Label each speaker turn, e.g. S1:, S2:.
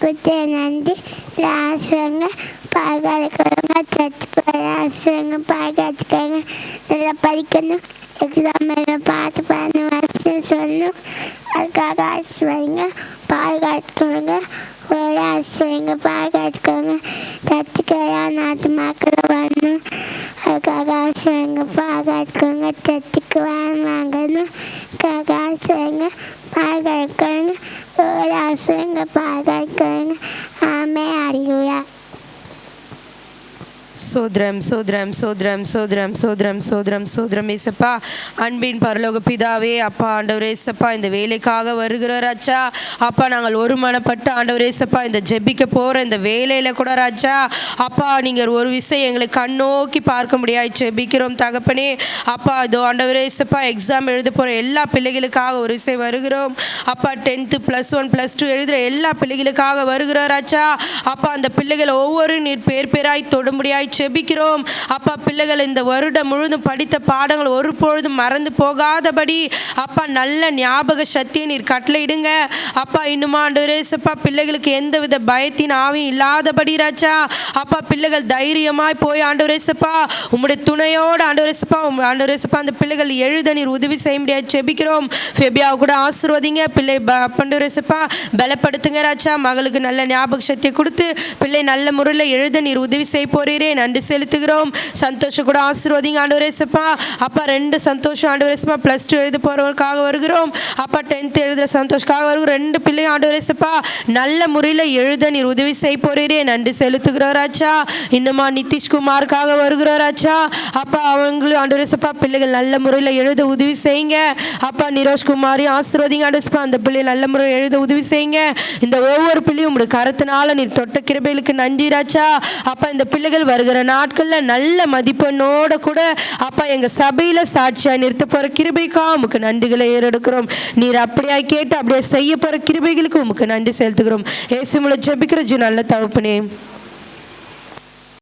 S1: குச்சை நன்றி ஆசுவங்க பாதுகாத்துக்கோங்க. சத்துக்கு ஆசுவங்க பாதுகாத்துக்கோங்க. நல்லா படிக்கணும். எக்ஸாம் பார்த்து பார்த்து வச்சு சொல்லணும். அதுக்காக ஆசுவங்க பாதுகாத்துக்கோங்க. ஒரு ஆசுவங்க பாதுகாத்துக்கோங்க. சத்துக்கெல்லாம் நாட்டு மக்கள் வரணும். அதுக்காக ஆசுவங்க பாதுகாத்துக்கோங்க. சத்துக்கு வாங்கணும். அதுக்காக ஆசுவங்க பாதுகாத்துக்கோங்க. ஒரு ஆசுவங்க பாதுகாத்துக்கோங்க. ஆமே அல்லேலூயா.
S2: சோத்ரம் சோத்ரம் சோத்ரம் சோத்ரம் சோத்ரம் சோத்ரம் சோத்ரம் ஏசப்பா. அன்பின் பரலோக பிதாவே அப்பா, ஆண்டவரே ஏசப்பா, இந்த வேலைக்காக வருகிற ராஜா அப்பா, நாங்கள் ஒரு மனப்பட்டு ஆண்டவரே ஏசப்பா இந்த ஜெபிக்க போகிற இந்த வேலையில் கூட ராஜா அப்பா, நீங்கள் ஒரு விஷயம் எங்களை கண்ணோக்கி பார்க்க முடியாது ஜெபிக்கிறோம் தகப்பனே. அப்பா இதோ ஆண்டவரே ஏசப்பா, எக்ஸாம் எழுத போகிற எல்லா பிள்ளைகளுக்காக ஒரு விஷயம் வருகிறோம் அப்பா. 10th +1 +2 எழுதுகிற எல்லா பிள்ளைகளுக்காக வருகிற ராஜா அப்பா. அந்த பிள்ளைகளை ஒவ்வொரு நீர் பேர் பேராய் தொட முடியாய் ஜெபிக்கிறோம் அப்பா. பிள்ளைகள் இந்த வருடம் முழுவதும் படித்த பாடங்கள் ஒரு பொழுதும் மறந்து போகாதபடி அப்பா நல்ல ஞாபக சக்தியை நீர் கட்டளையிடுங்க அப்பா. இன்னுமா ஆண்டவரே ஏசப்பா, பிள்ளைகளுக்கு எந்தவித பயத்தின் ஆவியும் இல்லாதபடி ராஜா அப்பா, பிள்ளைகள் தைரியமாய் போய் ஆண்டவரே ஏசப்பா உம்முடைய துணையோடு ஆண்டவரே ஏசப்பா ஆண்டவரே ஏசப்பா அந்த பிள்ளைகள் எழுத நீர் உதவி செய்ய முடியாது ஜெபிக்கிறோம். ஃபெபியாவை கூட ஆசீர்வதிங்க. பிள்ளை ஆண்டவரே ஏசப்பா பலப்படுத்துங்க ராஜா. மகளுக்கு நல்ல ஞாபக சக்தியை கொடுத்து பிள்ளை நல்ல முறையில் எழுத நீர் உதவி செய்ய போறீரே, நன்றி செலுத்துகிறோம். சந்தோஷம் கூட ஆசீர்வதிங்க ஆண்டவரே ஏசப்பா. அப்பா 2 சந்தோஷம் ஆண்டவரே ஏசப்பா +2 எழுத போறவர்களுக்காக வருகிறோம் அப்பா. 10th எழுதுற சந்தோஷக்காக வருகிறோம். 2 பிள்ளையும் ஆண்டவரே ஏசப்பா நல்ல முறையில் எழுத நீர் உதவி செய்ய போறீரே, நன்றி செலுத்துகிறோம் ராஜா. இன்னுமா நிதிஷ்குமாருக்காக வருகிறோம் ராஜா அப்பா. அவங்களும் ஆண்டவரே ஏசப்பா பிள்ளைகள் நல்ல முறையில் எழுத உதவி செய்யுங்க அப்பா. நிரோஷ்குமாரி ஆசீர்வதிங்க ஆண்டவரே ஏசப்பா, அந்த பிள்ளை நல்ல முறையில் எழுத உதவி செய்யுங்க. இந்த ஒவ்வொரு பிள்ளையும் உங்களுடைய கருத்தினால நீர் தொட்ட கிருபைகளுக்கு நன்றி ராஜா அப்பா. இந்த பிள்ளைகள் வருகிற நாட்களில் நல்ல மதிப்பெண்ணோட கூட அப்பா எங்கள் சபையில் சாட்சியாக நிறுத்த போகிற கிருபைக்கா உமக்கு நன்றிகளை ஏறெடுக்கிறோம். நீர் அப்படியா கேட்டு அப்படியே செய்ய போகிற கிருபைகளுக்கு உமக்கு நன்றி செலுத்துகிறோம். இயேசு மூலம் ஜெபிக்கிற நல்ல தகப்பனே.